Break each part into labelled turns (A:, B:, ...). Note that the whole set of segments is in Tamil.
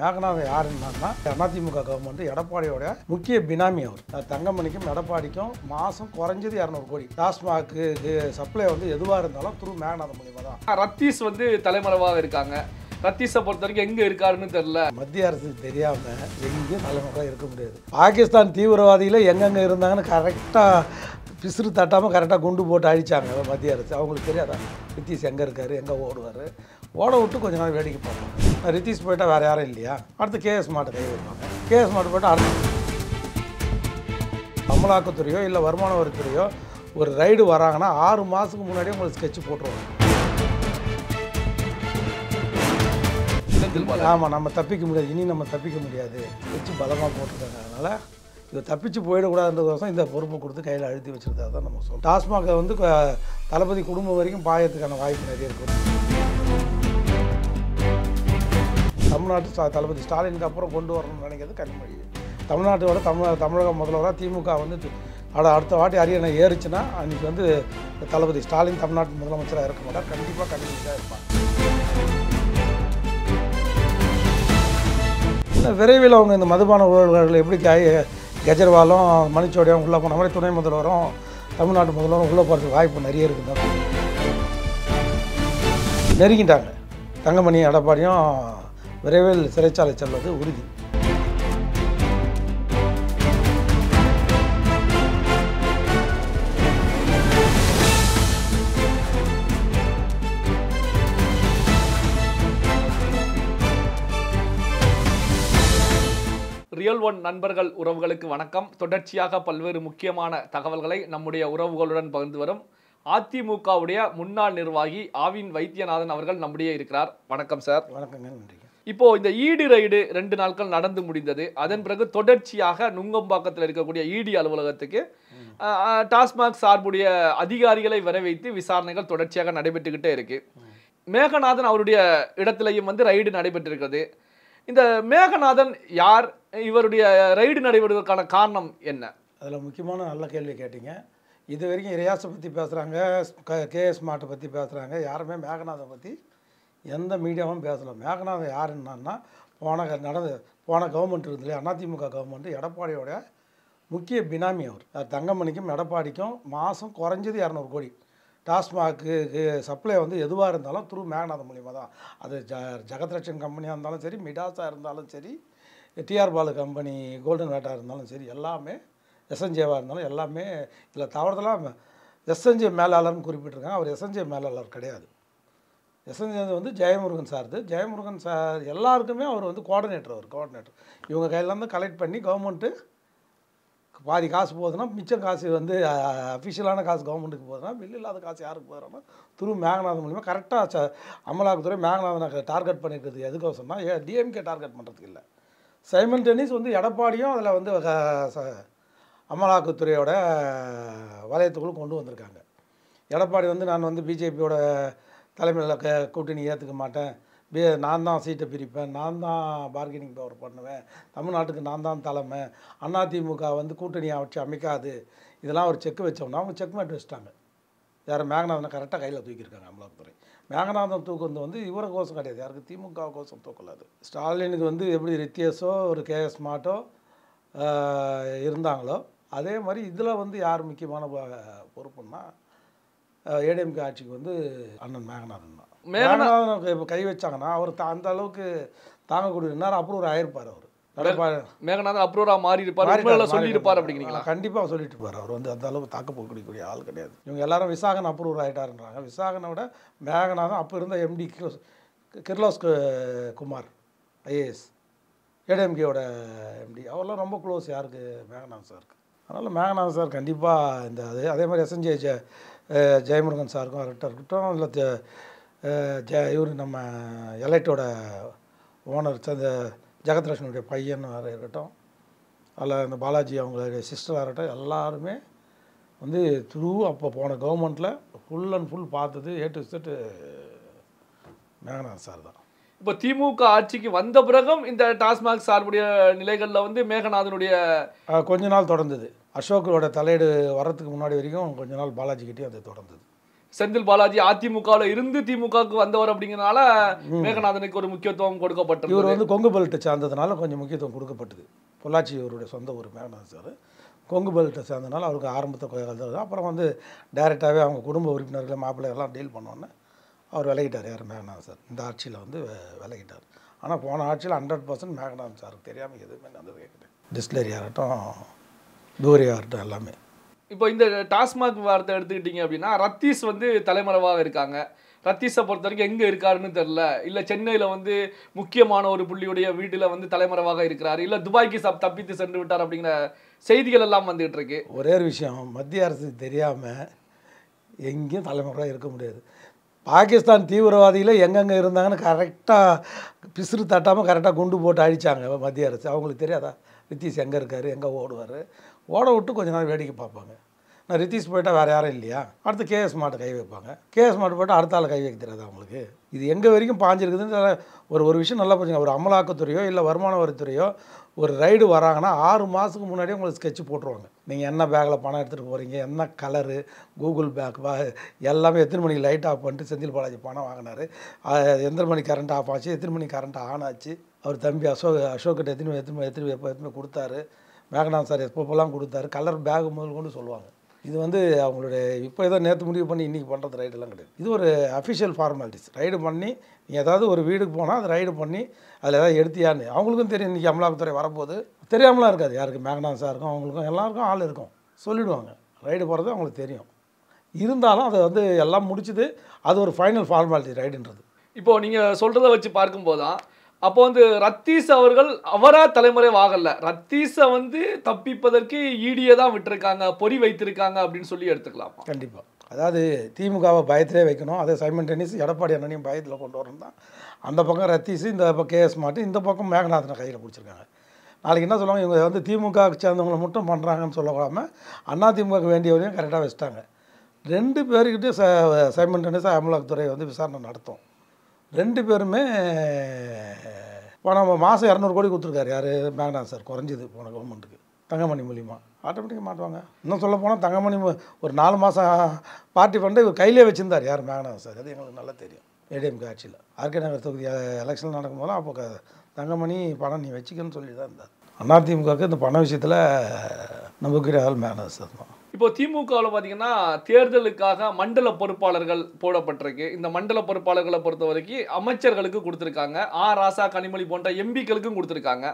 A: மேகநாதன் யாருன்னா அதிமுக கவர்மெண்ட் எடப்பாடியோட முக்கிய பினாமி அவர். தங்கமணிக்கும் எடப்பாடிக்கும் மாதம் குறைஞ்சது 200 கோடி. டாஸ்மாக்கு சப்ளை வந்து எதுவாக இருந்தாலும் த்ரூ மேகநாதன் மூலியமாக தான்.
B: ரத்தீஸ் வந்து தலைமறைவாக இருக்காங்க. ரத்தீஸை பொறுத்த வரைக்கும் எங்கே இருக்காருன்னு தெரியல.
A: மத்திய அரசுக்கு தெரியாமல் எங்கேயும் தலைமுறையாக இருக்க முடியாது. பாகிஸ்தான் தீவிரவாதியில் எங்கெங்கே இருந்தாங்கன்னு கரெக்டாக பிசுறு தட்டாமல் கரெக்டாக குண்டு போட்டு அழிச்சாங்க மத்திய அரசு. அவங்களுக்கு தெரியாதா ரித்தீஷ் எங்கே இருக்கார், எங்கே ஓடுவார்? ஓட விட்டு கொஞ்ச நாள் வேடிக்கை பார்ப்போம். ரித்தீஷ் போயிட்டால் வேறு யாரும் இல்லையா? அடுத்து கேஎஸ் மாட்டை கை வைப்பாங்க. கேஎஸ் மாட்டு போய்ட்டு அடுத்து அமலாக்கத்துறையோ இல்லை வருமான வரித்துறையோ ஒரு ரைடு வராங்கன்னா 6 மாதத்துக்கு முன்னாடியே உங்களுக்கு ஸ்கெட்ச் போட்டுருவாங்க. ஆமாம், நம்ம தப்பிக்க முடியாது, இனி நம்ம தப்பிக்க முடியாது, வச்சு பலமாக போட்டிருக்காங்க. அதனால் இதை தப்பிச்சு போயிடக்கூடாதுன்றதுக்கோசம் இந்த பொறுப்பை கொடுத்து கையில் அழுத்தி வச்சுருந்தா தான் நம்ம சொல்லுவோம். டாஸ்மாகை வந்து தளபதி குடும்பம் வரைக்கும் பாயத்துக்கான வாய்ப்பு நிறைய இருக்கும். தமிழ்நாட்டு தளபதி ஸ்டாலினுக்கு அப்புறம் கொண்டு வரணும்னு நினைக்கிறது கனிமொழி. தமிழ்நாட்டோட தமிழக முதல்வராக திமுக வந்து அடுத்த வாட்டி அரியணை ஏறிச்சுன்னா அன்றைக்கி வந்து தளபதி ஸ்டாலின் தமிழ்நாட்டு முதலமைச்சராக இருக்க மாட்டார். கண்டிப்பாக கனிமொழி தான் இருப்பாங்க. விரைவில் அவங்க இந்த மதுபான ஊழல்கள் எப்படி கெஜ்ரிவாலும் மணிச்சோடியும் உள்ளே போன மாதிரி துணை முதல்வரும் தமிழ்நாட்டு முதல்வரும் உள்ளே போகிறதுக்கு வாய்ப்பு நிறைய இருக்குது. நெருங்கிட்டாங்க. தங்கமணி எடப்பாடியும் விரைவில் சிறைச்சாலை செல்வது உறுதி.
B: ரியல் ஒன் நண்பர்கள் உறவுகளுக்கு வணக்கம். தொடர்ச்சியாக பல்வேறு முக்கியமான தகவல்களை நம்முடைய உறவுகளுடன் பகிர்ந்து வரும் அதிமுகவுடைய முன்னாள் நிர்வாகி ஆவின் வைத்தியநாதன் அவர்கள் நம்முடைய இருக்கிறார். வணக்கம் சார்.
A: வணக்கங்க, நன்றி.
B: இப்போ இந்த ஈடி ரைடு 2 நாட்கள் நடந்து முடிந்தது. அதன் பிறகு தொடர்ச்சியாக நுங்கம்பாக்கத்தில் இருக்கக்கூடிய ஈடி அலுவலகத்துக்கு டாஸ்மாக் சார்புடைய அதிகாரிகளை வர வைத்து விசாரணைகள் தொடர்ச்சியாக நடைபெற்றுக்கிட்டே இருக்கு. மேகநாதன் அவருடைய இடத்திலையும் வந்து ரைடு நடைபெற்றிருக்கிறது. இந்த மேகநாதன் யார்? இவருடைய ரைடு நடைபெறுவதற்கான காரணம் என்ன?
A: அதில் முக்கியமான நல்ல கேள்வி கேட்டீங்க. இது வரைக்கும் ரியாஸை பற்றி பேசுகிறாங்க, கேஎஸ் மாட்டை பற்றி பேசுகிறாங்க. யாருமே மேகநாதனை பற்றி எந்த மீடியாவும் பேசலை. மேகநாதன் யாருன்னா போன கவர்மெண்ட் இருக்குது இல்லையா, அதிமுக கவர்மெண்ட் எடப்பாடியோட முக்கிய பினாமி அவர். தங்கமணிக்கும் எடப்பாடிக்கும் மாதம் குறைஞ்சது 200 கோடி. டாஸ்மாக்கு சப்ளை வந்து எதுவாக இருந்தாலும் த்ரூ மேகநாதன் மூலியமாக தான். அது ஜெகத்ரட்சன் கம்பெனியாக இருந்தாலும் சரி, மிடாஸாக இருந்தாலும் சரி, டிஆர் பாலு கம்பெனி கோல்டன் வேட்டாக இருந்தாலும் சரி, எல்லாமே எஸ்என்ஜேவாக இருந்தாலும் எல்லாமே இதில் தவறுதலாக எஸ்என்ஜே மேலாளர்னு குறிப்பிட்டிருக்காங்க. அவர் எஸ்என்ஜே மேலாளர் கிடையாது. எஸ்என்ஜே வந்து ஜெயமுருகன் சார்து. ஜெயமுருகன் சார் எல்லாருக்குமே அவர் வந்து கோஆர்டினேட்டர். இவங்க கையிலேருந்து கலெக்ட் பண்ணி கவர்மெண்ட்டு பாதி காசு போகுதுன்னா மிச்சம் காசு வந்து அஃபிஷியலான காசு கவர்மெண்ட்டுக்கு போகுதுன்னா, பில் இல்லாத காசு யாருக்கு போகிறோன்னா த்ரூ மேகநாதன் மூலிமா கரெக்டாக அமலாக்கத்துறை மேகநாதனை டார்கெட் பண்ணியிருக்கிறது. எதுக்கோசம்னா டிஎம்கே டார்கெட் பண்ணுறதுக்கு இல்லை. சைமன் டென்னிஸ் வந்து எடப்பாடியும் அதில் வந்து அமலாக்கத்துறையோட வலயத்துக்குள்ளே கொண்டு வந்திருக்காங்க. எடப்பாடி வந்து நான் வந்து பிஜேபியோட தலைமையில் கூட்டணி ஏற்றுக்க மாட்டேன், நான் தான் சீட்டை பிரிப்பேன், நான் தான் பார்கெனிங் பவர் பண்ணுவேன், தமிழ்நாட்டுக்கு நான் தான் தலைமை, அதிமுக வந்து கூட்டணியை வச்சு அமைக்காது, இதெல்லாம் ஒரு செக் வச்சோம்னா அவங்க செக்மேட் வச்சுட்டாங்க. யார்? மேகநாதனை கரெக்டாக கையில் தூக்கியிருக்காங்க அமலாக்கத்துறை. மேகநாதன் தூக்குறது வந்து இவரை கோசம் கிடையாது, யாருக்கு திமுக கோசம் தூக்கலாது. ஸ்டாலினுக்கு வந்து எப்படி ரித்தியஸோ ஒரு கேஎஸ் மாட்டோ இருந்தாங்களோ அதே மாதிரி இதில் வந்து யார் முக்கியமான பொறுப்புன்னா ஏடிஎம்கே ஆட்சிக்கு வந்து அண்ணன் மேகநாதன் தான். மேகநாதனுக்கு இப்போ கை வச்சாங்கன்னா அவர் அந்த அளவுக்கு தாங்கக்கூடிய நேரம் அப்ரூவர் ஆயிருப்பார். அவர்
B: மேகநாதன் அப்ரூவராக மாறி இருப்பார், சொல்லியிருப்பார் அப்படிங்கிறீங்களா?
A: கண்டிப்பாக சொல்லிட்டு இருப்பார். அவர் வந்து அந்த அளவுக்கு தாக்க போகக்கூடிய ஆள் கிடையாது. இவங்க எல்லாரும் விசாகன் அப்ரூவர் ஆகிட்டாருன்றாங்க. விசாகனை விட மேகநாதன் அப்போ இருந்த எம்டி கிர்லோஸ் குமார் ஐஏஎஸ் ஏடிஎம்கேயோட எம்டி, அவரெல்லாம் ரொம்ப க்ளோஸ் யாருக்கு? மேகநாதன் சாருக்கு. அதனால் மேகநாதன் சார் கண்டிப்பாக இந்த அதே மாதிரி எஸ்என்ஜே ஜெயமுருகன் சாருக்கும் இருக்கட்டும், இல்லை இவர் நம்ம எலைட்டோட ஓனர் இந்த ஜெகத்ரட்சனுடைய பையன் இருக்கட்டும், அதில் இந்த பாலாஜி அவங்களுடைய சிஸ்டராக இருக்கட்டும், எல்லாருமே வந்து த்ரூ அப்போ போன கவர்மெண்ட்டில் ஃபுல் அண்ட் ஃபுல் பார்த்தது A to Z Meganathan sir தான்.
B: இப்போ திமுக ஆட்சிக்கு வந்த பிறகும் இந்த டாஸ்மாக் சார்புடைய நிலைகளில் வந்து மேகநாதனுடைய
A: கொஞ்ச நாள் தொடர்ந்தது. அசோக்கோட தலையீடு வர்றதுக்கு முன்னாடி வரைக்கும் கொஞ்ச நாள் பாலாஜிக்கிட்டே அது தொடர்ந்தது.
B: செந்தில் பாலாஜி அதிமுகவில் இருந்து திமுகவுக்கு வந்தவர் அப்படிங்கிறனால மேகநாதனுக்கு ஒரு முக்கியத்துவம் கொடுக்கப்பட்டது.
A: இவர் வந்து கொங்கு பெல்ட்டை சார்ந்ததுனால கொஞ்சம் முக்கியத்துவம் கொடுக்கப்பட்டது. பொள்ளாச்சி இவருடைய சொந்த ஊர் மேகநாதன் சார். கொங்கு பெல்ட்டை சேர்ந்தனால அவருக்கு ஆரம்பத்தை அப்புறம் வந்து டைரெக்டாகவே அவங்க குடும்ப உறுப்பினர்கள் மாப்பிள்ளைகள்லாம் டீல் பண்ணோன்னே அவர் விலகிட்டார். யார் மேகநாதன் சார் இந்த ஆட்சியில் வந்து விலகிட்டார். ஆனால் போன ஆட்சியில் 100% மேகநாதன் சாருக்கு தெரியாமல் எதுவுமே நடந்தது கேட்குது. டிஸ்டிலரி ஆகட்டும், தூரி ஆகட்டும் எல்லாமே.
B: இப்போ இந்த டாஸ்மாக் வார்த்தை எடுத்துக்கிட்டீங்க அப்படின்னா ரத்தீஸ் வந்து தலைமறைவாக இருக்காங்க. ரத்தீஸை பொறுத்த வரைக்கும் எங்கே இருக்காருன்னு தெரில. இல்லை சென்னையில் வந்து முக்கியமான ஒரு புள்ளியுடைய வீட்டில் வந்து தலைமறைவாக இருக்கிறார், இல்லை துபாய்க்கு தப்பித்து சென்று விட்டார் அப்படிங்கிற செய்திகள் எல்லாம் வந்துகிட்டு இருக்கு.
A: ஒரே ஒரு விஷயம், மத்திய அரசுக்கு தெரியாமல் எங்கேயும் தலைமறைவாக இருக்க முடியாது. பாகிஸ்தான் தீவிரவாதியில் எங்கெங்கே இருந்தாங்கன்னு கரெக்டாக பிசுறு தட்டாமல் கரெக்டாக குண்டு போட்டு அழித்தாங்க மத்திய அரசு. அவங்களுக்கு தெரியாதா ரித்தீஷ் எங்கே இருக்கார், எங்கே ஓடுவார்? ஓட விட்டு கொஞ்ச நாள் வேடிக்கை பார்ப்பாங்க. நான் ரித்தீஷ் போயிட்டால் வேறு யாரும் இல்லையா, அடுத்து கேஎஸ் மாட்டை கை வைப்பாங்க. கேஎஸ் மாட்டு போய்ட்டு அடுத்த ஆள் கை வைக்க தெரியாது அவங்களுக்கு. இது எங்கே வரைக்கும் பாஞ்சிருக்குதுன்னு ஒரு விஷயம் நல்லா புரிஞ்சுங்க. ஒரு அமலாக்கத்துறையோ இல்லை வருமான வரித்துறையோ ஒரு ரைடு வராங்கன்னா 6 மாதத்துக்கு முன்னாடியே உங்களுக்கு ஸ்கெட்ச் போட்டுருவாங்க. நீங்கள் என்ன பேக்கில் பணம் எடுத்துகிட்டு போகிறீங்க, என்ன கலரு, கூகுள் பேக் எல்லாமே, எத்தனை மணிக்கு லைட் ஆஃப் பண்ணிட்டு செந்தில் பாலாஜி பணம் வாங்கினார், எத்தனை மணிக்கு கரண்ட் ஆஃப் ஆச்சு, எத்தனை மணிக்கு கரண்ட் ஆன் ஆச்சு, அவர் தம்பி அசோக்கிட்ட எப்போ கொடுத்தாரு, மேகநாதன் சார் எப்போலாம் கொடுத்தாரு, கலர் பேக் முதல் கொண்டு சொல்லுவாங்க. இது வந்து அவங்களுடைய இப்போ ஏதோ நேற்று முடிவு பண்ணி இன்றைக்கி பண்ணுறது ரைடெல்லாம் கிடையாது. இது ஒரு அஃபிஷியல் ஃபார்மாலிட்டிஸ். ரைடு பண்ணி நீ ஏதாவது ஒரு வீடுக்கு போனால் அதை ரைடு பண்ணி அதில் ஏதாவது எடுத்தியான்னு அவங்களுக்கும் தெரியும். இன்றைக்கி அமலாக்கத்துறை வரப்போது தெரியாமலாம் இருக்காது யாருக்கு, மேகநாதன் சாருக்கும் அவங்களுக்கும் எல்லாருக்கும் ஆள் இருக்கும், சொல்லிவிடுவாங்க. ரைடு போகிறது அவங்களுக்கு தெரியும். இருந்தாலும் அதை வந்து எல்லாம் முடிச்சுது. அது ஒரு ஃபைனல் ஃபார்மாலிட்டி ரைடுன்றது.
B: இப்போது நீங்கள் சொல்கிறத வச்சு பார்க்கும்போது தான் அப்போ வந்து ரத்தீஸ் அவர்கள் அவராக தலைமறைவாகல, ரத்தீஸை வந்து தப்பிப்பதற்கு ஈடியை தான் விட்டுருக்காங்க, பொறி வைத்திருக்காங்க அப்படின்னு சொல்லி எடுத்துக்கலாம்.
A: கண்டிப்பாக. அதாவது திமுகவை பயத்திலே வைக்கணும், அதை சைமன் டென்னிஸ் எடப்பாடி அண்ணனையும் பயத்தில் கொண்டு வரணும் தான். அந்த பக்கம் ரத்தீஸ், இந்த பக்கம் கேஎஸ் மாட்டு, இந்த பக்கம் மேகநாதனை கையில் பிடிச்சிருக்காங்க. நாளைக்கு என்ன சொல்லுவாங்க, இவங்க வந்து திமுகவுக்கு சேர்ந்தவங்களை மட்டும் பண்ணுறாங்கன்னு சொல்லக்கூடாமல் அண்ணா திமுகவுக்கு வேண்டியவரையும் கரெக்டாக வச்சுட்டாங்க. 2 பேருக்கிட்டே சைமன் டென்னிஸ் அமலாக்கத்துறை வந்து விசாரணை நடத்தும். 2 பேருமே இப்போ நம்ம மாதம் 200 கோடி கொடுத்துருக்காரு யார், மேகநாதன் சார். குறைஞ்சிது போன கவர்மெண்ட்டுக்கு தங்கமணி மூலிமா. ஆட்டோமேட்டிக்காக மாட்டுவாங்க. இன்னும் சொல்ல போனால் தங்கமணி ஒரு 4 மாதம் பார்ட்டி ஃபண்டை இவர் கையிலே வச்சுருந்தார் யார், மேகநாதன் சார். அது எங்களுக்கு நல்லா தெரியும். ஏடிஎம்கே ஆட்சியில் ஆர்கே நகர் தொகுதி எலெக்ஷன் நடக்கும்போது அப்போ தங்கமணி பணம் நீ வச்சுக்கன்னு சொல்லி தான் இருந்தார். அதிமுகவுக்கு இந்த பண விஷயத்தில் நம்பிக்கை ஆள் மேகநாதன் சார் தான்.
B: இப்போ திமுகவில் பார்த்தீங்கன்னா தேர்தலுக்காக மண்டல பொறுப்பாளர்கள் போடப்பட்டிருக்கு. இந்த மண்டல பொறுப்பாளர்களை பொறுத்த வரைக்கும் அமைச்சர்களுக்கு கொடுத்துருக்காங்க, ராசா, கனிமொழி போன்ற எம்பிக்களுக்கும் கொடுத்துருக்காங்க.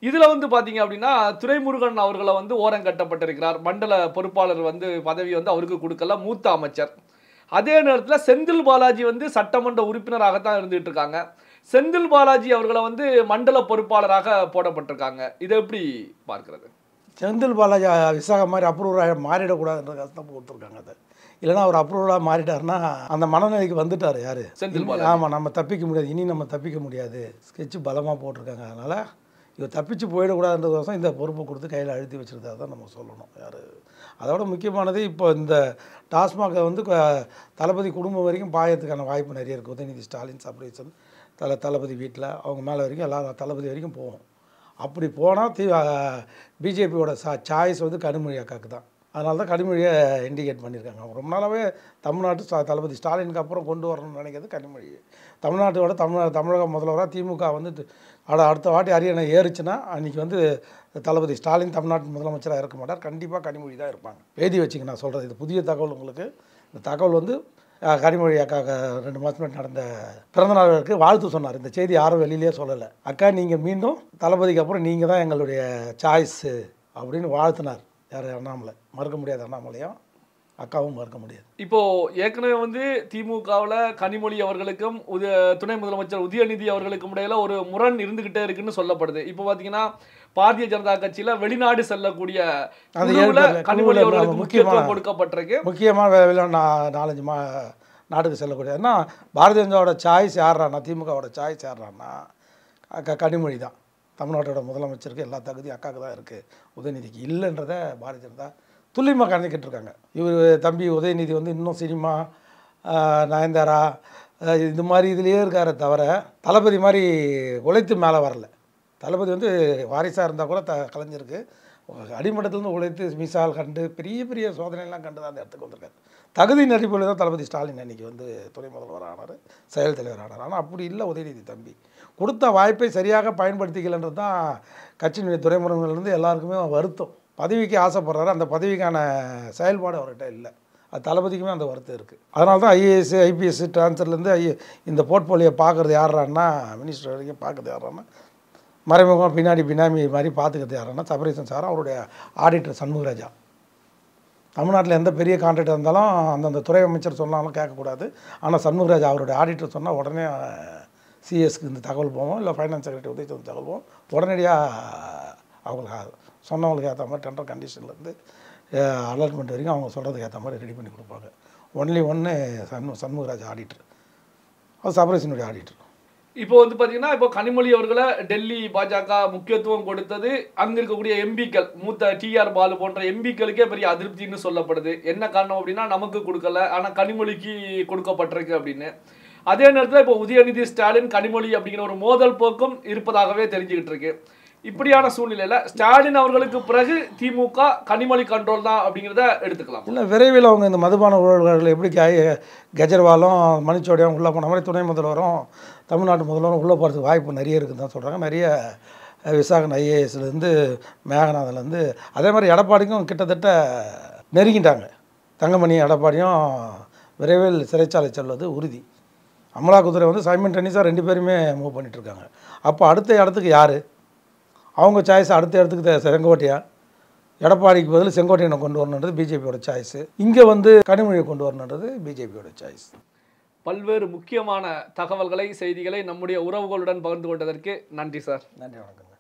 B: இதில் வந்து பார்த்தீங்க அப்படின்னா துரைமுருகன் அவர்களை வந்து ஓரம் கட்டப்பட்டிருக்கிறார். மண்டல பொறுப்பாளர் வந்து பதவி வந்து அவருக்கு கொடுக்கல, மூத்த அமைச்சர். அதே நேரத்தில் செந்தில் பாலாஜி வந்து சட்டமன்ற உறுப்பினராகத்தான் இருந்துகிட்டு இருக்காங்க. செந்தில் பாலாஜி அவர்களை வந்து மண்டல பொறுப்பாளராக போடப்பட்டிருக்காங்க. இதை எப்படி பார்க்கறது?
A: செந்தில் பாலாஜி விசாக மாதிரி அப்ரூவராக மாறிடக்கூடாதுன்ற கஷ்டம் கொடுத்துருக்காங்க. அதை இல்லைனா அவர் அப்ரூவலாக மாறிட்டார்னா அந்த மனநிலைக்கு வந்துட்டார் யார்,
B: செந்தில் பாலாஜி.
A: ஆமாம், நம்ம தப்பிக்க முடியாது, இனி நம்ம தப்பிக்க முடியாது, ஸ்கெட்சு பலமாக போட்டிருக்காங்க. அதனால் இவர் தப்பிச்சு போயிடக்கூடாதுன்றதுக்கோசம் இந்த பொறுப்பை கொடுத்து கையில் அழுத்தி வச்சுருந்தா தான் நம்ம சொல்லணும் யார். அதோட முக்கியமானது இப்போ இந்த டாஸ்மாகை வந்து தளபதி குடும்பம் வரைக்கும் பாயத்துக்கான வாய்ப்பு நிறைய இருக்குது. உதயநிதி ஸ்டாலின் சப்ரேஷன் தளபதி வீட்டில் அவங்க மேலே வரைக்கும் எல்லா தளபதி வரைக்கும் போகும். அப்படி போனால் பிஜேபியோட சாய்ஸ் வந்து கனிமொழி அக்காவுக்கு தான். அதனால தான் கனிமொழியை இண்டிகேட் பண்ணியிருக்காங்க. அவங்க ரொம்ப நாளாகவே தமிழ்நாட்டு தளபதி ஸ்டாலினுக்கு அப்புறம் கொண்டு வரணும்னு நினைக்கிறது கனிமொழி. தமிழ்நாட்டோட தமிழக முதல்வராக திமுக வந்து அடுத்த வாட்டி அரியணை ஏறுச்சுன்னா அன்றைக்கி வந்து தளபதி ஸ்டாலின் தமிழ்நாட்டு முதலமைச்சராக இருக்க மாட்டார், கண்டிப்பாக கனிமொழி தான் இருப்பாங்க. எழுதி வச்சுங்க, நான் சொல்கிறது இது புதிய தகவல் உங்களுக்கு. இந்த தகவல் வந்து கனிமொழி அக்காவுக்கு 2 மாதம் முன்னாடி நடந்த பிறந்தநாளுக்கு வாழ்த்து சொன்னார். இந்த செய்தி யாரும் வெளியிலே சொல்லலை. அக்கா நீங்கள் மீண்டும் தளபதிக்கு அப்புறம் நீங்கள் தான் எங்களுடைய சாய்ஸு அப்படின்னு வாழ்த்தினார். யார், அண்ணாமலை. மறுக்க முடியாது, அண்ணாமலையும் அக்காவும் மறுக்க முடியாது.
B: இப்போது ஏற்கனவே வந்து திமுகவில் கனிமொழி அவர்களுக்கும் துணை முதலமைச்சர் உதயநிதி அவர்களுக்கும் இடையில ஒரு முரண் இருந்துகிட்டே இருக்குன்னு சொல்லப்படுது. இப்போ பார்த்தீங்கன்னா பாரதிய ஜனதா கட்சியில் வெளிநாடு செல்லக்கூடிய கனிமொழி அவர்களுக்கு முக்கியத்துவம் கொடுக்கப்பட்டிருக்கு.
A: முக்கியமாக 4-5 நாட்டுக்கு செல்லக்கூடிய ஏன்னா பாரதிய ஜனதாவோட சாய்ஸ் யார்றான்னா, திமுகவோட சாய்ஸ் யார்றான்னா கனிமொழி தான். தமிழ்நாட்டோட முதலமைச்சருக்கு எல்லா தகுதியும் அக்காவுக்கு தான் இருக்குது, உதயநிதிக்கு இல்லைன்றதை பாரதிய ஜனதா துல்லியமாக கணக்கிட்டு இருக்காங்க. இவர் தம்பி உதயநிதி வந்து இன்னும் சினிமா, நயன்தாரா இது மாதிரி இதுலேயே இருக்கார தவிர தளபதி மாதிரி உழைத்து மேலே வரல. தளபதி வந்து வாரிசாக இருந்தால் கூட கலைஞருக்கு அடிமட்டத்துலேருந்து உழைத்து மிசால் கண்டு பெரிய பெரிய சோதனைலாம் கண்டு தான் அந்த இடத்துக்கு வந்திருக்காரு. தகுதி நெறிப்பொழி தான் தளபதி ஸ்டாலின் அன்றைக்கி வந்து துணை முதல்வர் ஆனார், செயல் தலைவர் ஆனார். ஆனால் அப்படி இல்லை உதயநிதி தம்பி. கொடுத்த வாய்ப்பை சரியாக பயன்படுத்திக்கலன்றது தான் கட்சியினுடைய துறைமுகங்கள்லேருந்து எல்லாருக்குமே வருத்தம். பதவிக்கு ஆசைப்படுறாரு, அந்த பதவிக்கான செயல்பாடு அவர்கிட்ட இல்லை. அது தளபதிக்குமே அந்த வருத்தம் இருக்குது. அதனால தான் ஐஏஎஸ் ஐபிஎஸ் ட்ரான்ஸ்ஃபர்லேருந்து இந்த போர்ட்ஃபோலியோ பார்க்குறது யாரான்னா, மினிஸ்டர் வரைக்கும் பார்க்குறது யாரான்னா, மறைமுகமாக பின்னாடி பினாமி மாதிரி பார்த்துக்கிறது யாருன்னா சபரீசன் சார், அவருடைய ஆடிட்டர் சண்முகராஜா. தமிழ்நாட்டில் எந்த பெரிய கான்ட்ராக்ட் இருந்தாலும் அந்தந்த துறை அமைச்சர் சொன்னாலும் கேட்கக்கூடாது. ஆனால் சண்முகராஜா அவருடைய ஆடிட்டர் சொன்னால் உடனே சிஎஸ்க்கு இந்த தகவல் போவோம், இல்லை ஃபைனான்ஸ் செக்ரட்டரி உதயசந்திரன் தகவல் போவோம். உடனடியாக அவங்களுக்கு சொன்னவங்களுக்கு ஏற்ற மாதிரி டெண்டர் கண்டிஷன்லேருந்து அலாட்மெண்ட் வரைக்கும் அவங்க சொல்கிறதுக்கு ஏற்ற மாதிரி ரெடி பண்ணி கொடுப்பாங்க. ஒன்லி ஒன்று சண்முகராஜ் ஆடிட்டர், அது சபரீசனுடைய ஆடிட்டர்.
B: இப்போ வந்து பார்த்தீங்கன்னா, இப்போ கனிமொழி அவர்களை டெல்லி பாஜக முக்கியத்துவம் கொடுத்தது அங்கே இருக்கக்கூடிய எம்பிக்கள், மூத்த டிஆர் பாலு போன்ற எம்பிக்களுக்கே பெரிய அதிருப்தின்னு சொல்லப்படுது. என்ன காரணம் அப்படின்னா, நமக்கு கொடுக்கல ஆனால் கனிமொழிக்கு கொடுக்கப்பட்டிருக்கு அப்படின்னு. அதே நேரத்தில் இப்போ உதயநிதி ஸ்டாலின் கனிமொழி அப்படிங்கிற ஒரு மோதல் போக்கும் இருப்பதாகவே தெரிஞ்சுக்கிட்டு இருக்கு. இப்படியான சூழ்நிலையில் ஸ்டாலின் அவர்களுக்கு பிறகு திமுக கனிமொழி கண்ட்ரோல் தான் அப்படிங்கிறத எடுத்துக்கலாம்.
A: இல்லை, விரைவில் அவங்க இந்த மதுபான ஊழல்கள் எப்படி கெஜ்ரிவாலும் மணிச்சோடியும் உள்ளே போன மாதிரி துணை முதல்வரும் தமிழ்நாட்டு முதல்வரும் உள்ளே போகிறதுக்கு வாய்ப்பு நிறைய இருக்குதுன்னு தான் சொல்கிறாங்க. நிறைய விசாகன் ஐஏஎஸ்லேருந்து மேகநாதன்லேருந்து அதே மாதிரி எடப்பாடிக்கும் கிட்டத்தட்ட நெருங்கிட்டாங்க. தங்கமணி எடப்பாடியும் விரைவில் சிறைச்சாலை செல்வது உறுதி. அமலாக்கத்துறை வந்து சைமன் டென்னிஸாக 2 பேருமே மூவ் பண்ணிகிட்ருக்காங்க. அப்போ அடுத்த இடத்துக்கு யார்? அவங்க சாய்ஸ் அடுத்த இடத்துக்கு செங்கோட்டையா, எடப்பாடிக்கு பதில் செங்கோட்டையனை கொண்டு வரணுன்றது பிஜேபியோட சாய்ஸு. இங்கே வந்து கனிமொழியை கொண்டு வரணுன்றது பிஜேபியோட சாய்ஸ்.
B: பல்வேறு முக்கியமான தகவல்களை, செய்திகளை நம்முடைய உறவுகளுடன் பகிர்ந்து கொண்டதற்கு நன்றி சார்.
A: நன்றி, வணக்கம்.